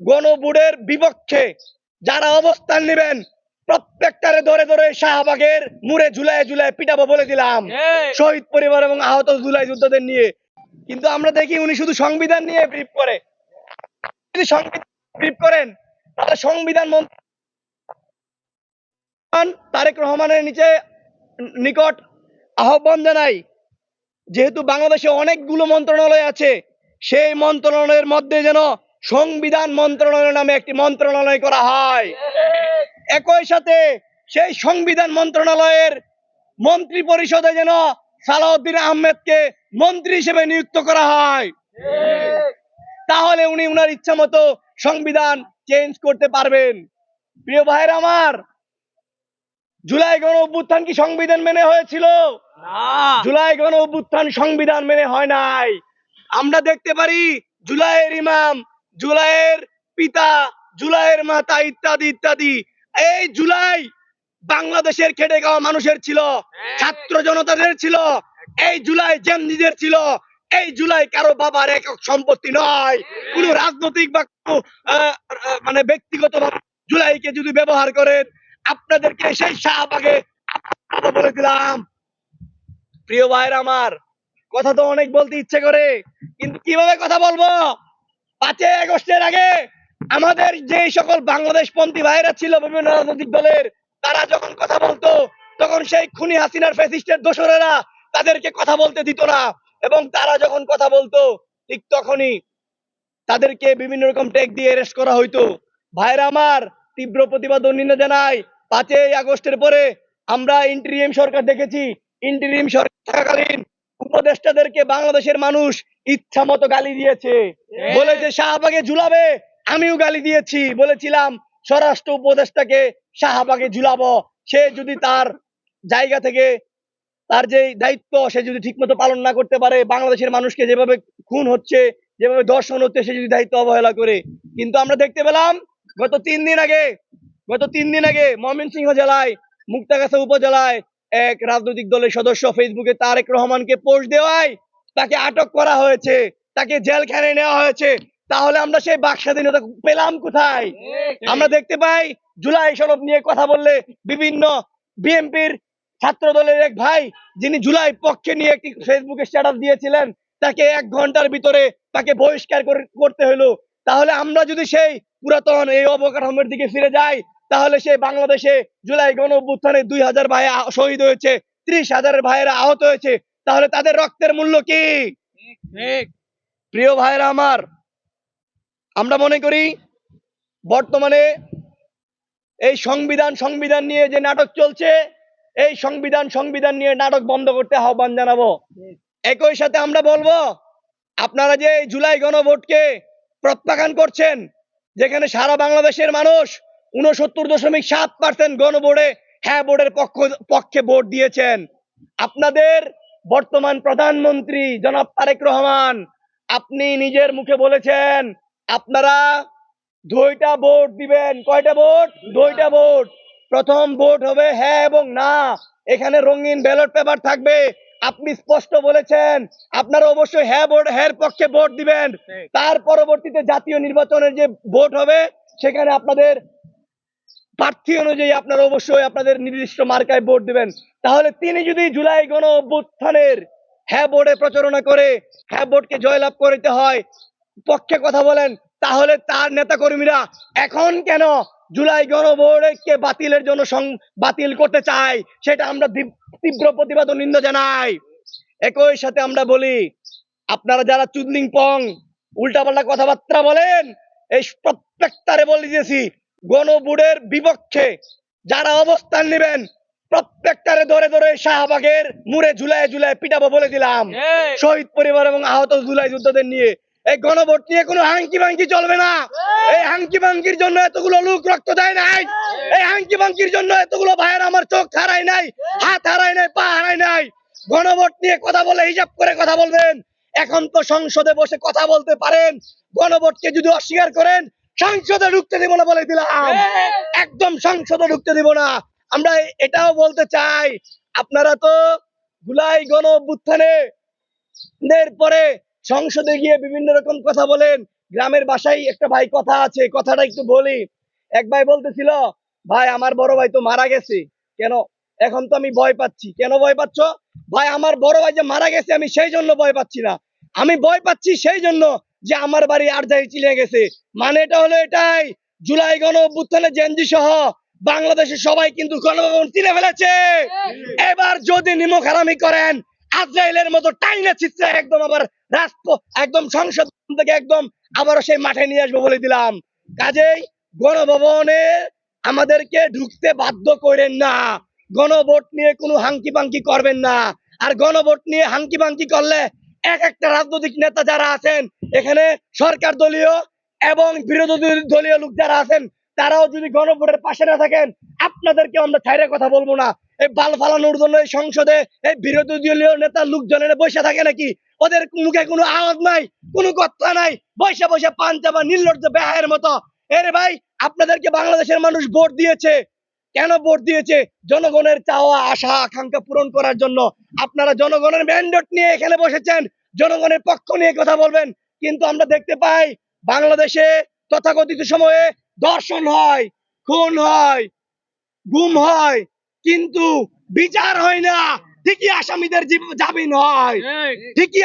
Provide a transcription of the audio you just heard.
গণভোটের বিপক্ষে যারা অবস্থান নেবেন প্রত্যেকটারে ধরে ধরে শাহবাগের মুড়ে ঝুলায় ঝুলায় পিটাবো বলে দিলাম, শহীদ পরিবার এবং আহত জুলাই যোদ্ধাদের নিয়ে। কিন্তু আমরা দেখি উনি শুধু সংবিধান নিয়ে ব্রিফ করে। যদি সংবিধান ব্রিফ করেন তাহলে সংবিধান তারেক রহমানের নিকট আহ্বান জানাই, যেহেতু বাংলাদেশে অনেকগুলো মন্ত্রণালয় আছে, সেই মন্ত্রণালয়ের মধ্যে যেন সংবিধান মন্ত্রণালয় নামে একটি মন্ত্রণালয় করা হয়। একই সাথে সেই সংবিধান মন্ত্রণালয়ের মন্ত্রী পরিষদে যেন সালাউদ্দিন আহমেদকে মন্ত্রী হিসেবে নিযুক্ত করা হয়। তাহলে উনি উনার ইচ্ছা মতো সংবিধান চেঞ্জ করতে পারবেন। প্রিয় ভাইয়ের আমার, জুলাই গণ অভ্যুত্থান কি সংবিধান মেনে হয়েছিল? জুলাই গণ অভ্যুত্থান সংবিধান মেনে হয় নাই। আমরা দেখতে পারি জুলাইয়ের ইমাম, জুলাইয়ের পিতা, জুলাইয়ের মাতা ইত্যাদি ইত্যাদি। এই জুলাই বাংলাদেশের খেটে খাওয়া মানুষের ছিল, ছাত্র জনতাদের ছিল, এই জুলাই জেমনিদের ছিল। এই জুলাই কারো বাবার একক সম্পত্তি নয়। কোন রাজনৈতিক বা মানে ব্যক্তিগত জুলাইকে যদি ব্যবহার করেন, আপনাদেরকে সেই শাহবাগে বলে দিলাম। প্রিয় ভাইয়ের আমার, কথা তো অনেক বলতে ইচ্ছে করে, কিন্তু কিভাবে কথা বলবো? 5ই আগস্টের আগে আমাদের যে সকল বাংলাদেশ পন্থী ভাইরা ছিল বিভিন্ন রাজনৈতিক দলের, তারা যখন কথা বলতো তখন সেই খুনি হাসিনার ফ্যাসিস্টের দোসরেরা তাদেরকে কথা বলতে দিত না, এবং তারা যখন কথা বলতো ঠিক তখনই তাদেরকে বিভিন্ন রকম ট্যাগ দিয়ে অ্যারেস্ট করা হইতো। ভাইরা আমার, তীব্র প্রতিবাদ ও নিন্দা জানাই। 5ই আগস্টের পরে আমরা ইন্টারিম সরকার দেখেছি। ইন্টারিম সরকার থাকাকালীন উপদেষ্টাদেরকে বাংলাদেশের মানুষ ইচ্ছা মতো গালি দিয়েছে, বলেছে শাহবাগে ঝুলাবে। আমিও গালি দিয়েছি, বলেছিলাম স্বরাষ্ট্র উপদেষ্টাকে শাহবাগে ঝুলাবো। সে যদি তার জায়গা থেকে তার যে দায়িত্ব সে যদি ঠিক মতো পালন না করতে পারে, বাংলাদেশের মানুষকে যেভাবে খুন হচ্ছে, যেভাবে দর্শন হচ্ছে, সে যদি দায়িত্ব অবহেলা করে। কিন্তু আমরা দেখতে পেলাম গত 3 দিন আগে ময়মনসিংহ জেলায় মুক্তাগাছা উপজেলায় এক রাজনৈতিক দলের সদস্য ফেসবুকে তারেক রহমানকে পোস্ট দেওয়ায় তাকে আটক করা হয়েছে, তাকে জেলখানায় নেওয়া হয়েছে। তাহলে আমরা সেই বাক স্বাধীনতা পেলাম কোথায়? আমরা দেখতে পাই জুলাই সনদ নিয়ে কথা বললে বিভিন্ন বিএনপির ছাত্র দলের এক ভাই, যিনি জুলাই পক্ষে নিয়ে একটি ফেসবুকে স্ট্যাটাস দিয়েছিলেন, তাকে 1 ঘন্টার ভিতরে তাকে বহিষ্কার করতে হলো। তাহলে আমরা যদি সেই পুরাতন এই অবকাঠামোর দিকে ফিরে যাই, তাহলে সেই বাংলাদেশে জুলাই গণ অভ্যুত্থানে 2000 ভাই শহীদ হয়েছে, 30,000 ভাইয়েরা আহত হয়েছে। তাহলে তাদের রক্তের মূল্য কি? প্রিয় ভাইয়েরা আমার, আমরা মনে করি বর্তমানে এই সংবিধান নিয়ে যে নাটক চলছে, এই সংবিধান নিয়ে নাটক বন্ধ করতে আহ্বান জানাবো। একই সাথে আমরা বলবো, আপনারা যে জুলাই গণভোটকে প্রত্যাখ্যান করছেন, যেখানে সারা বাংলাদেশের মানুষ 69.7% গণভোটে হ্যাঁ ভোটের পক্ষে ভোট দিয়েছেন। আপনাদের বর্তমান প্রধানমন্ত্রী জনাব তারেক রহমান, আপনি নিজের মুখে বলেছেন আপনারা 2টা ভোট দিবেন। কয়টা ভোট? 2টা ভোট। প্রথম ভোট হবে হ্যাঁ এবং না। এখানে রঙিন ব্যালট পেপার থাকবে। আপনি স্পষ্ট বলেছেন আপনারা অবশ্যই হ্যাঁ পক্ষে ভোট দিবেন। তার পরবর্তীতে জাতীয় নির্বাচনের যে ভোট হবে, সেখানে আপনাদের প্রার্থী অনুযায়ী আপনারা অবশ্যই আপনাদের নির্দিষ্ট মার্কায় ভোট দিবেন। তাহলে তিনি যদি জুলাই গণ অভ্যুত্থানের হ্যাঁ ভোটে প্রচারণা করে হ্যাঁ ভোটকে জয়লাভ করতে হয় পক্ষে কথা বলেন, তাহলে তার নেতা কর্মীরা এখন কেন জুলাই গণভোটকে বাতিলের জন্য বাতিল করতে চায়, সেটা আমরা তীব্র প্রতিবাদ ও নিন্দা জানাই। একই সাথে আমরা বলি, আপনারা যারা চুদলিং পং উল্টাপাল্টা কথাবার্তা বলেন, এই প্রত্যেকটারে বলে দিয়েছি, গণভোটের বিপক্ষে যারা অবস্থান নেবেন প্রত্যেকটারে ধরে ধরে শাহবাগের মুড়ে ঝুলায় ঝুলায় পিটাবো বলে দিলাম, শহীদ পরিবার এবং আহত জুলাই যোদ্ধাদের নিয়ে। এই গণভোট নিয়ে কোনো হাঙ্কি ভাঙ্কি চলবে না। এই হাঙ্কি ভাঙ্কির জন্য এতগুলো লোক রক্ত দেয় নাই। এই হাঙ্কি ভাঙ্কির জন্য এতগুলো ভাইয়ের আমার চোখ হারায় নাই, হাত হারায় নাই, পা হারায় নাই। গণভোট নিয়ে কথা বলে হিসাব করে কথা বলবেন। এখন তো সংসদে বসে কথা বলতে পারেন, গণভোটকে যদি অস্বীকার করেন সংসদে ঢুকতে দিব না বলে দিলাম। একদম সংসদে ঢুকতে দিব না। আমরা এটাও বলতে চাই, আপনারা তো জুলাই গণ অভ্যুত্থানের পরে সংসদে গিয়ে বিভিন্ন রকম কথা বলেন, গ্রামের বাসায় একটা ভাই কথা আছে, কথাটা একটু বলি। এক ভাই বলতেছিল, ভাই আমার বড় ভাই তো মারা গেছে, কেন এখন তো আমি ভয় পাচ্ছি। কেন ভয় পাচ্ছ? ভাই আমার বড় ভাই যে মারা গেছে আমি সেই জন্য ভয় পাচ্ছি না, আমি ভয় পাচ্ছি সেই জন্য যে আমার বাড়ি আরজাই চিনে গেছে। মানে এটা হলো এটাই, জুলাই গণ অভ্যুত্থানে জেনজি সহ বাংলাদেশের সবাই কিন্তু গণভবন চিনে ফেলেছে। এবার যদি নিমক হারামি করেন, আজরাইলের মতো টাইনা ছিটছে একদম আবার একদম সংসদ থেকে একদম আবারও সেই মাঠে নিয়ে আসবো বলে দিলাম। কাজেই গণভবনে আমাদেরকে ঢুকতে বাধ্য করেন না, গণভোট নিয়ে কোনো হাঙ্কি পাঙ্কি করবেন না। আর গণভোট নিয়ে হাঙ্কি পাঙ্কি করলে এক একটা রাজনৈতিক নেতা যারা আছেন এখানে, সরকার দলীয় এবং বিরোধী দলীয় লোক যারা আছেন, তারাও যদি গণভোটের পাশে না থাকেন, আপনাদেরকে আমরা ছাইরে কথা বলবো না। এই বাল ফালানোর জন্য এই সংসদে এই বিরোধী দলীয় নেতা লোকজনের বসে থাকে নাকি? ওদের মুখে কোনো আওয়াজ নাই, কোনো কথা নাই, বসে বসে পান চাবা নির্লজ্জ বেহায়ের মতো। এরে ভাই, আপনাদেরকে বাংলাদেশের মানুষ ভোট দিয়েছে, কেন ভোট দিয়েছে? জনগণের চাওয়া আশা আকাঙ্ক্ষা পূরণ করার জন্য। আপনারা জনগণের ম্যান্ডেট নিয়ে এখানে বসেছেন, জনগণের পক্ষ নিয়ে কথা বলবেন, কিন্তু আমরা দেখতে পাই বাংলাদেশে তথাকথিত সময়ে ধর্ষণ হয়, খুন হয়, গুম হয়, কিন্তু বিচার হয় না। ঠিকই আসামিদের জামিন হয়, ঠিকই